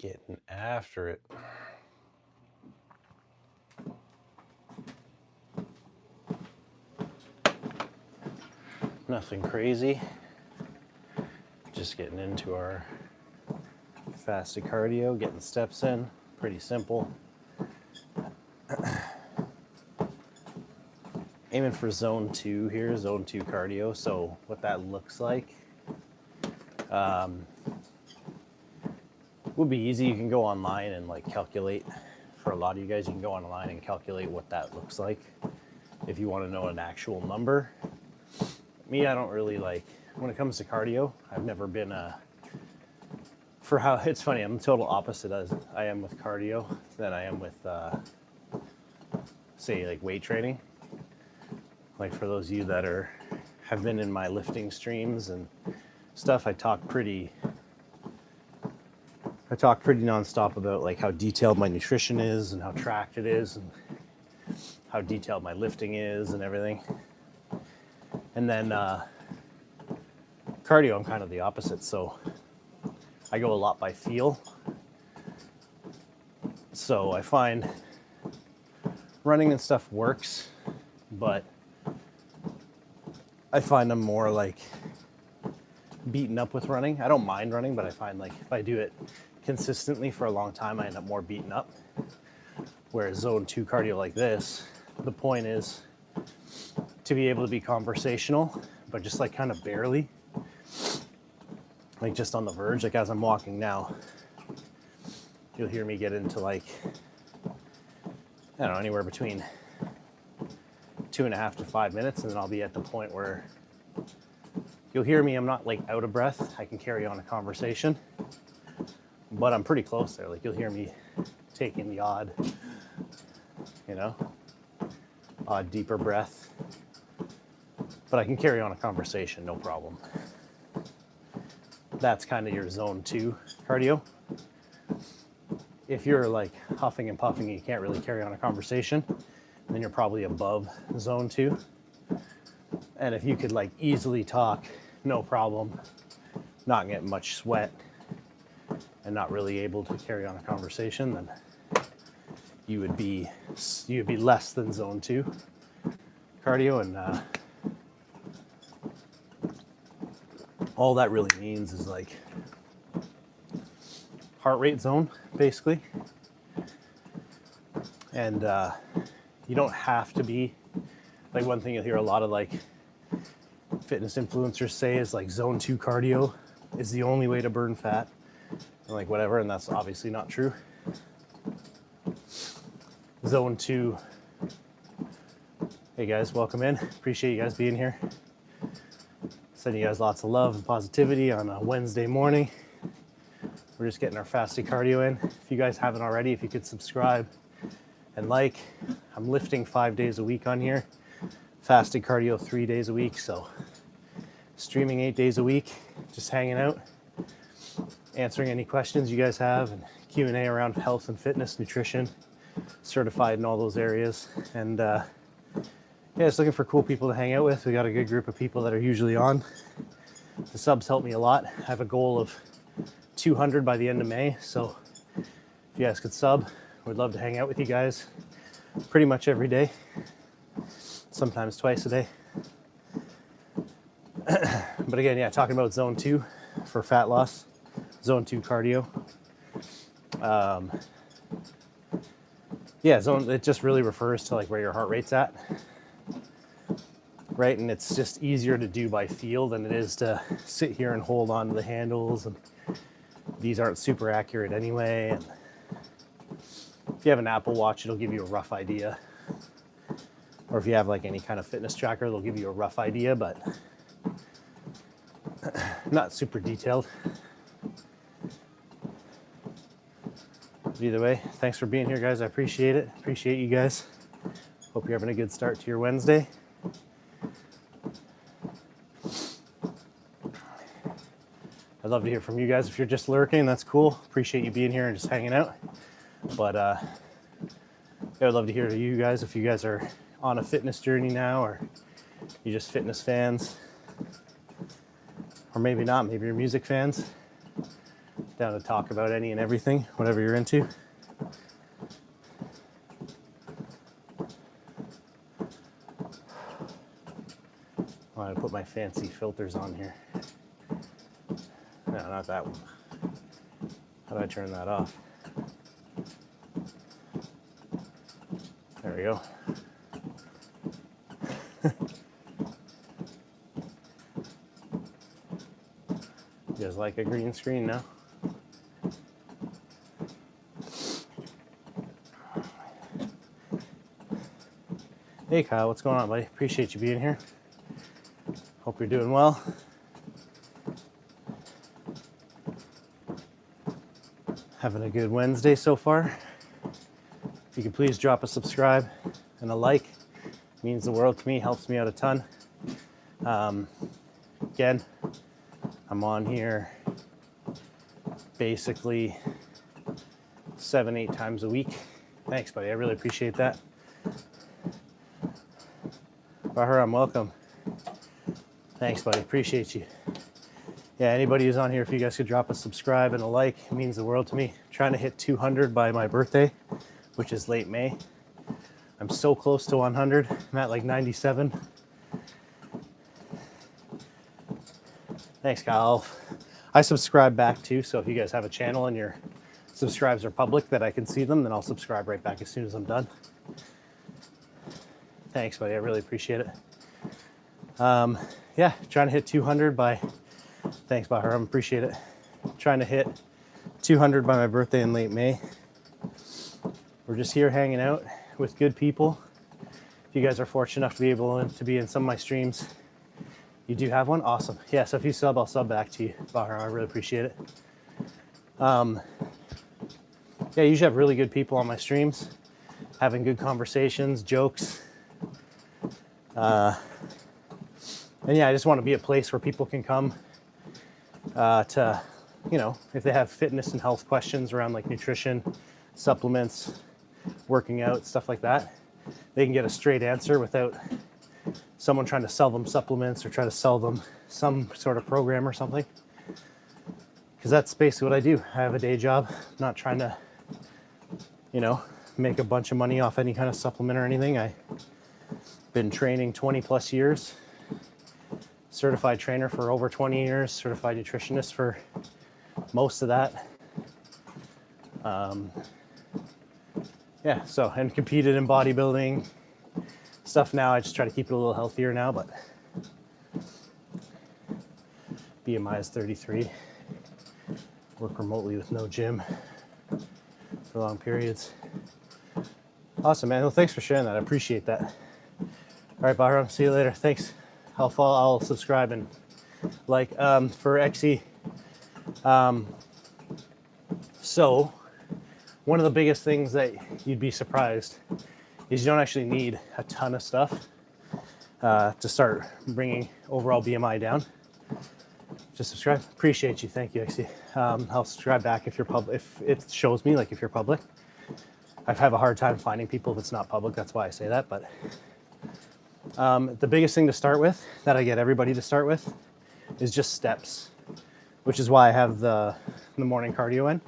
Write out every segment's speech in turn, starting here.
getting after it. Nothing crazy. Just getting into our fasted cardio, getting steps in. Pretty simple. Aiming for zone 2 here, zone 2 cardio. So what that looks like would be easy. You can go online and like calculate. For a lot of you guys, you can go online and calculate what that looks like if you want to know an actual number. Me, I don't really like, when it comes to cardio, I've never been for how, it's funny, I'm the total opposite as I am with cardio than I am with, say, like weight training. Like for those of you that have been in my lifting streams and stuff, I talk pretty nonstop about like how detailed my nutrition is and how tracked it is and how detailed my lifting is and everything. And then cardio, I'm kind of the opposite. So I go a lot by feel. So I find running and stuff works, but I find I'm more like beaten up with running. I don't mind running, but I find like if I do it consistently for a long time, I end up more beaten up. Whereas zone 2 cardio like this, the point is to be able to be conversational, but just like kind of barely, like just on the verge. Like as I'm walking now, you'll hear me get into like, I don't know, anywhere between 2.5 to 5 minutes, and then I'll be at the point where you'll hear me, I'm not like out of breath. I can carry on a conversation, but I'm pretty close there. Like you'll hear me taking the odd deeper breath, but I can carry on a conversation, no problem. That's kind of your zone 2 cardio. If you're like huffing and puffing and you can't really carry on a conversation, then you're probably above zone 2. And if you could like easily talk, no problem, not get much sweat and not really able to carry on a conversation, then you would be less than zone 2 cardio. And all that really means is like heart rate zone, basically. And you don't have to be, like one thing you'll hear a lot of like fitness influencers say is like zone 2 cardio is the only way to burn fat and like whatever, and that's obviously not true. Zone 2, hey guys, welcome in. Appreciate you guys being here. Sending you guys lots of love and positivity on a Wednesday morning. We're just getting our fasted cardio in. If you guys haven't already, if you could subscribe and like. I'm lifting 5 days a week on here. Fasted cardio 3 days a week. So streaming 8 days a week, just hanging out, answering any questions you guys have, and Q&A around health and fitness, nutrition, certified in all those areas. And yeah, just looking for cool people to hang out with. We got a good group of people that are usually on. The subs help me a lot. I have a goal of 200 by the end of May. So if you guys could sub, we'd love to hang out with you guys pretty much every day, sometimes twice a day. But again, yeah, talking about zone 2 for fat loss, zone 2 cardio. Yeah, zone, it just really refers to like where your heart rate's at. Right, and it's just easier to do by feel than it is to sit here and hold on to the handles, and these aren't super accurate anyway. And if you have an Apple Watch, it'll give you a rough idea, or if you have like any kind of fitness tracker, they'll give you a rough idea, but not super detailed. But either way, thanks for being here, guys. I appreciate it. Appreciate you guys. Hope you're having a good start to your Wednesday. I'd love to hear from you guys. If you're just lurking, that's cool. Appreciate you being here and just hanging out. But yeah, I'd love to hear from you guys if you guys are on a fitness journey now, or you're just fitness fans, or maybe not. Maybe you're music fans. Down to talk about any and everything, whatever you're into. I'm gonna put my fancy filters on here. No, not that one. How do I turn that off? There we go. You guys like a green screen now? Hey Kyle, what's going on, buddy? Appreciate you being here. Hope you're doing well. Having a good Wednesday so far. If you could please drop a subscribe and a like. It means the world to me, helps me out a ton. Again, I'm on here basically 7-8 times a week. Thanks, buddy. I really appreciate that. Bahram, welcome. Thanks, buddy. Appreciate you. Yeah, anybody who's on here, if you guys could drop a subscribe and a like, it means the world to me. I'm trying to hit 200 by my birthday, which is late May. I'm so close to 100. I'm at like 97. Thanks, Kyle. I subscribe back too, so if you guys have a channel and your subscribes are public that I can see them, then I'll subscribe right back as soon as I'm done. Thanks, buddy. I really appreciate it. Yeah, trying to hit 200 by... Thanks, Bahram. Appreciate it. Trying to hit 200 by my birthday in late May. We're just here hanging out with good people. If you guys are fortunate enough to be able to be in some of my streams, you do have one? Awesome. Yeah, so if you sub, I'll sub back to you, Bahram. I really appreciate it. Yeah, I usually have really good people on my streams, having good conversations, jokes. And yeah, I just want to be a place where people can come to, you know, if they have fitness and health questions around like nutrition, supplements, working out, stuff like that, they can get a straight answer without someone trying to sell them supplements or try to sell them some sort of program or something. Because that's basically what I do. I have a day job, I'm not trying to, you know, make a bunch of money off any kind of supplement or anything. I've been training 20 plus years. Certified trainer for over 20 years, certified nutritionist for most of that. Yeah, so, and competed in bodybuilding stuff now. I just try to keep it a little healthier now, but BMI is 33. Work remotely with no gym for long periods. Awesome, man. Well, thanks for sharing that. I appreciate that. All right, Bahram, see you later. Thanks. I'll follow, I'll subscribe and like. For XE, so one of the biggest things that you'd be surprised is you don't actually need a ton of stuff to start bringing overall BMI down. Just subscribe. Appreciate you. Thank you, XE. I'll subscribe back if you're public. If it shows me, like if you're public. I have a hard time finding people if it's not public. That's why I say that, but. The biggest thing to start with, that I get everybody to start with, is just steps, which is why I have the morning cardio in.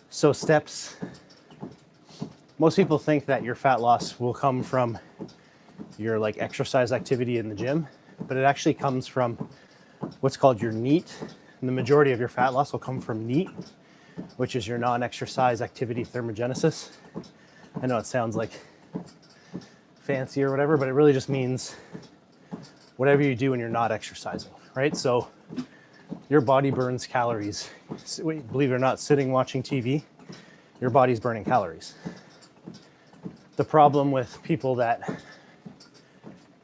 So steps, most people think that your fat loss will come from your like exercise activity in the gym, but it actually comes from what's called your NEAT. And the majority of your fat loss will come from NEAT, which is your non-exercise activity thermogenesis. I know it sounds like fancy or whatever, but it really just means whatever you do when you're not exercising, right? So your body burns calories. Believe it or not, sitting watching TV, your body's burning calories. The problem with people that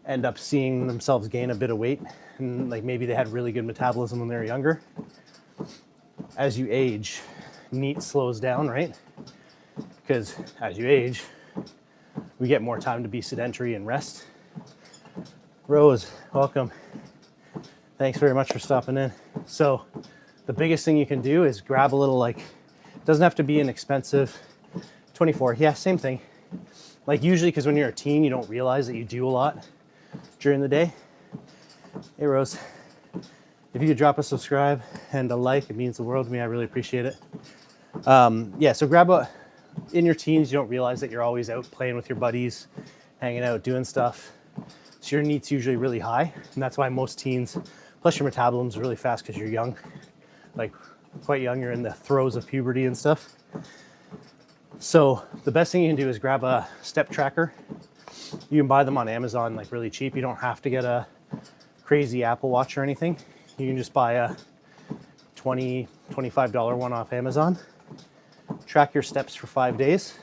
end up seeing themselves gain a bit of weight, and like maybe they had really good metabolism when they were younger, as you age, NEAT slows down, right? Because as you age, we get more time to be sedentary and rest. Rose, welcome. Thanks very much for stopping in. So the biggest thing you can do is grab a little, like, it doesn't have to be an expensive 24. Yeah, same thing. Like usually, because when you're a teen, you don't realize that you do a lot during the day. Hey, Rose. if you could drop a subscribe and a like, it means the world to me. I really appreciate it. Yeah, so in your teens, you don't realize that you're always out playing with your buddies, hanging out, doing stuff. So your NEAT's usually really high. And that's why most teens, plus your metabolism's really fast because you're young, like quite young, you're in the throes of puberty and stuff. So the best thing you can do is grab a step tracker. You can buy them on Amazon, like really cheap. You don't have to get a crazy Apple Watch or anything. You can just buy a $20, $25 one off Amazon. Track your steps for 5 days.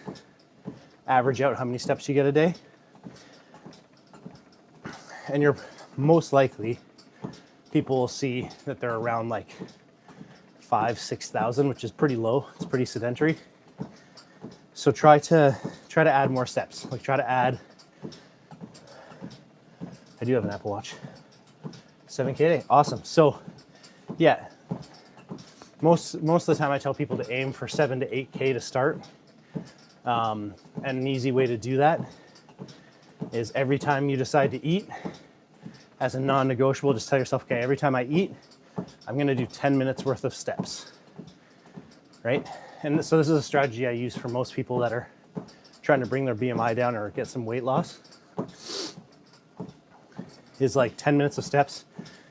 Average out how many steps you get a day. And you're most likely, people will see that they're around like 5,000, 6,000, which is pretty low. It's pretty sedentary. So try to add more steps. Like try to add, I do have an Apple Watch. 7K a day, awesome. So yeah, most of the time I tell people to aim for 7 to 8K to start. And an easy way to do that is every time you decide to eat, as a non-negotiable, just tell yourself, okay, every time I eat, I'm gonna do 10 minutes worth of steps, right? And so this is a strategy I use for most people that are trying to bring their BMI down or get some weight loss. Is like 10 minutes of steps.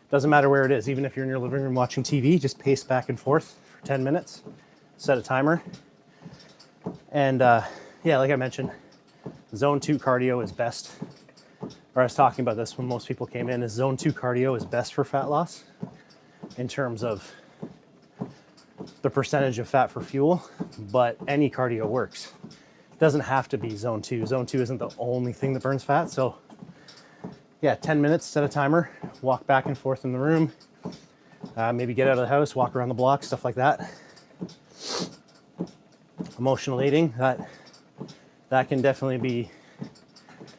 Doesn't matter where it is, even if you're in your living room watching TV, just pace back and forth for 10 minutes, set a timer. And yeah, like I mentioned, zone 2 cardio is best. Or I was talking about this when most people came in, is zone 2 cardio is best for fat loss in terms of the percentage of fat for fuel, but any cardio works. It doesn't have to be zone 2. Zone 2 isn't the only thing that burns fat. So yeah, 10 minutes, set a timer, walk back and forth in the room, maybe get out of the house, walk around the block, stuff like that. Emotional eating, that can definitely be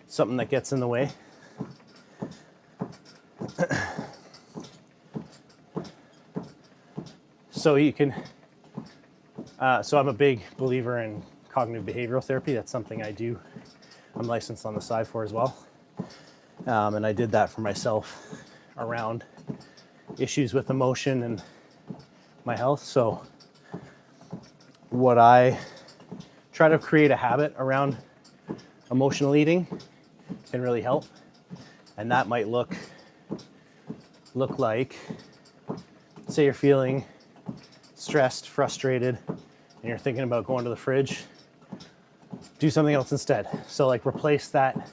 something that gets in the way. So you can, so I'm a big believer in cognitive behavioral therapy. That's something I do. I'm licensed on the side for as well. And I did that for myself around issues with emotion and my health. So what I try to create a habit around emotional eating can really help. And that might look like, say you're feeling stressed, frustrated, and you're thinking about going to the fridge, do something else instead. So like replace that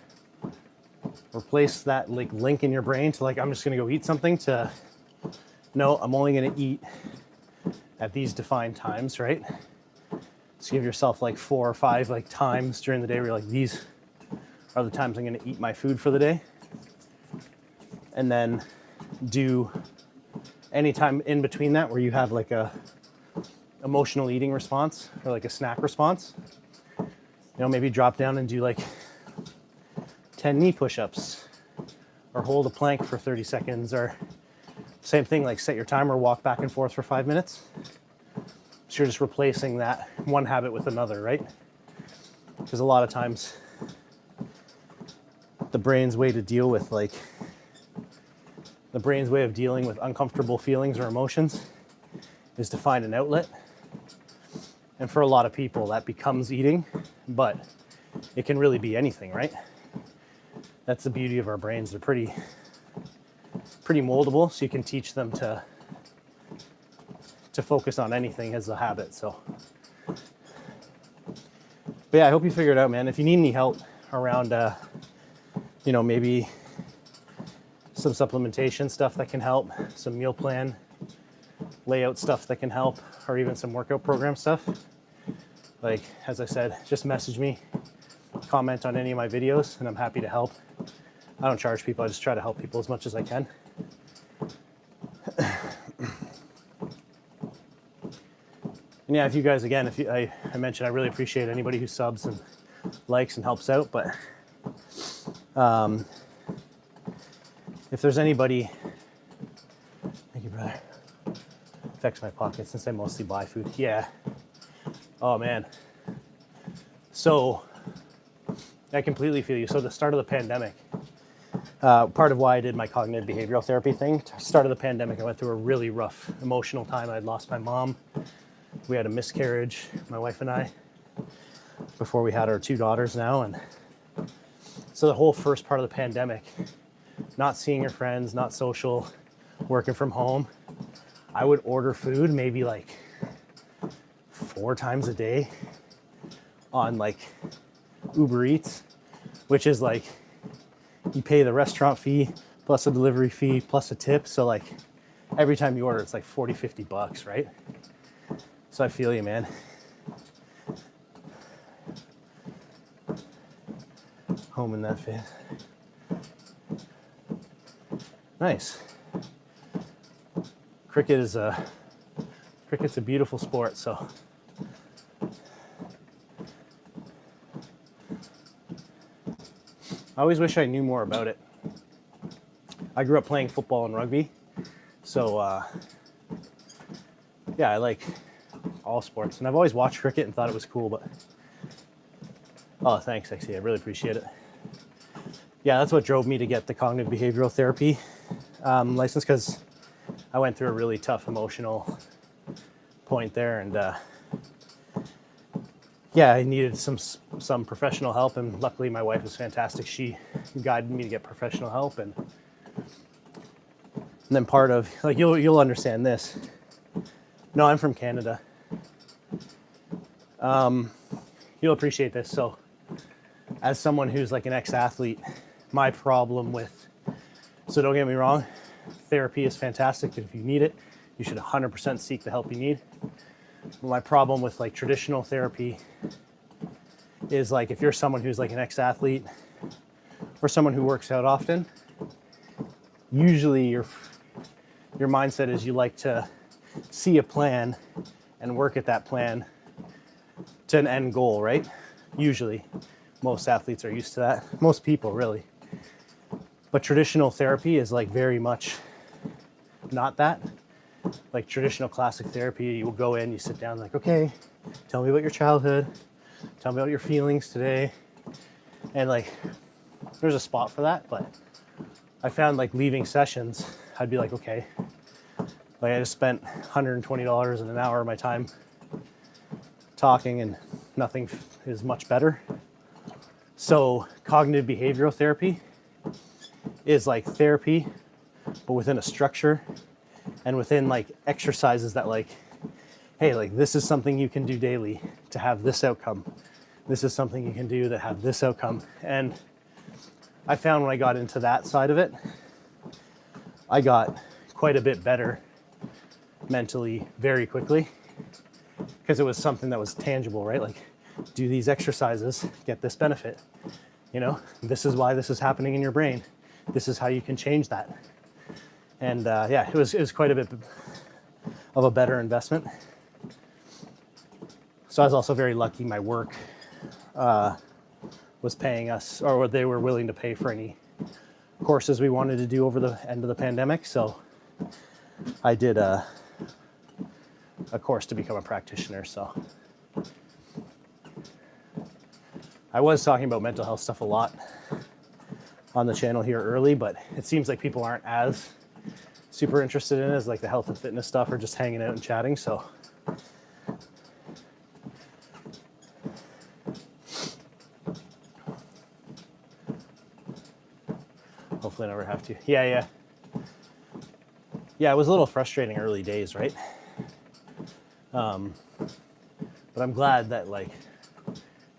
like link in your brain to like, I'm just gonna go eat something, to no, I'm only gonna eat at these defined times, right? So give yourself like 4 or 5 like times during the day where you're like, these are the times I'm gonna eat my food for the day. And then do any time in between that where you have like a emotional eating response or like a snack response. You know, maybe drop down and do like 10 knee push-ups or hold a plank for 30 seconds, or same thing, like set your timer, walk back and forth for 5 minutes. So you're just replacing that one habit with another, right? Because a lot of times the brain's way of dealing with uncomfortable feelings or emotions is to find an outlet. And for a lot of people that becomes eating, but it can really be anything, right? That's the beauty of our brains. They're pretty moldable, so you can teach them to focus on anything as a habit. So, but yeah, I hope you figure it out, man. If you need any help around, you know, maybe some supplementation stuff that can help, some meal plan layout stuff that can help, or even some workout program stuff, like, as I said, just message me, comment on any of my videos, and I'm happy to help. I don't charge people. I just try to help people as much as I can. And yeah, if you guys, again, I mentioned, I really appreciate anybody who subs and likes and helps out, but if there's anybody, thank you, brother, affects my pocket since I mostly buy food. Yeah. Oh man. So I completely feel you. So the start of the pandemic, Part of why I did my cognitive behavioral therapy thing, start of the pandemic, I went through a really rough emotional time. I'd lost my mom. We had a miscarriage, my wife and I, before we had our 2 daughters now. And so the whole first part of the pandemic, not seeing your friends, not social, working from home, I would order food maybe like 4 times a day on like Uber Eats, which is like, you pay the restaurant fee plus a delivery fee plus a tip. So like every time you order, it's like 40, 50 bucks, right? So I feel you, man. Home in that fit. Nice. Cricket's a beautiful sport, so. I always wish I knew more about it. I grew up playing football and rugby, so yeah, I like all sports, and I've always watched cricket and thought it was cool, but oh, thanks, Exy, I really appreciate it. Yeah, that's what drove me to get the cognitive behavioral therapy license, because I went through a really tough emotional point there, and yeah, I needed some professional help, and luckily my wife was fantastic. She guided me to get professional help, and then part of, like, you'll understand this. No, I'm from Canada. You'll appreciate this. So, as someone who's like an ex-athlete, my problem with, so don't get me wrong, therapy is fantastic. If you need it, you should 100% seek the help you need. My problem with like traditional therapy is like, if you're someone who's like an ex-athlete or someone who works out often, usually your mindset is you like to see a plan and work at that plan to an end goal, right? Usually, most athletes are used to that. Most people, really. But traditional therapy is like very much not that. Like traditional classic therapy, you will go in, you sit down, like, okay, tell me about your childhood, tell me about your feelings today. And like, there's a spot for that, but I found like leaving sessions, I'd be like, okay, like I just spent $120 in an hour of my time talking and nothing is much better. So cognitive behavioral therapy is like therapy, but within a structure and within like exercises that like, hey, like this is something you can do daily to have this outcome. This is something you can do to have this outcome. And I found when I got into that side of it, I got quite a bit better mentally very quickly, because it was something that was tangible, right? Like, do these exercises, get this benefit. You know, this is why this is happening in your brain. This is how you can change that. And yeah, it was quite a bit of a better investment. So I was also very lucky. My work was paying us, or they were willing to pay for any courses we wanted to do over the end of the pandemic. So I did a course to become a practitioner. So I was talking about mental health stuff a lot on the channel here early, but it seems like people aren't as super interested in it as like the health and fitness stuff or just hanging out and chatting. So hopefully I never have to. Yeah, it was a little frustrating early days, right? But I'm glad that, like,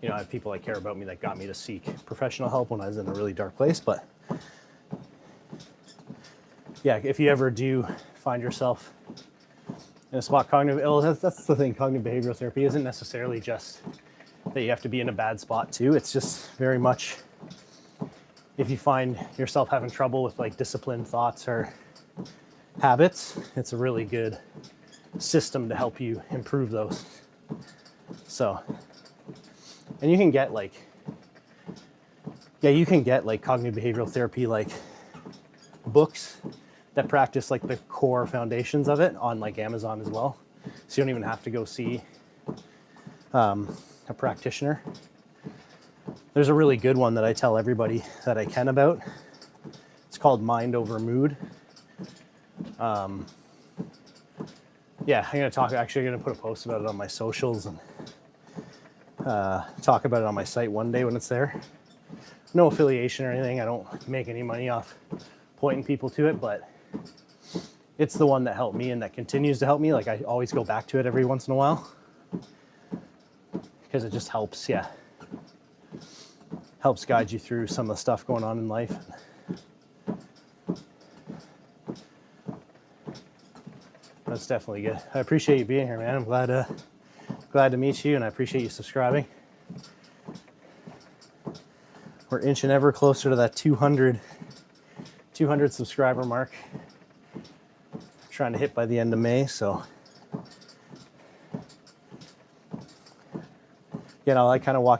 you know, I have people that care about me that got me to seek professional help when I was in a really dark place. But yeah, if you ever do find yourself in a spot, that's the thing. Cognitive behavioral therapy isn't necessarily just that you have to be in a bad spot too. It's just very much, if you find yourself having trouble with like disciplined thoughts or habits, it's a really good system to help you improve those. So, and you can get like, cognitive behavioral therapy, like books that practice like the core foundations of it on like Amazon as well. So you don't even have to go see a practitioner. There's a really good one that I tell everybody that I can about. called Mind Over Mood. Yeah, I'm gonna put a post about it on my socials and talk about it on my site one day when it's there. No affiliation or anything. I don't make any money off pointing people to it, but it's the one that helped me and that continues to help me. Like I always go back to it every once in a while because it just helps, yeah. Helps guide you through some of the stuff going on in life. That's definitely good. I appreciate you being here, man. I'm glad to meet you, and I appreciate you subscribing. We're inching ever closer to that 200 subscriber mark. Trying to hit by the end of May, so I kind of walk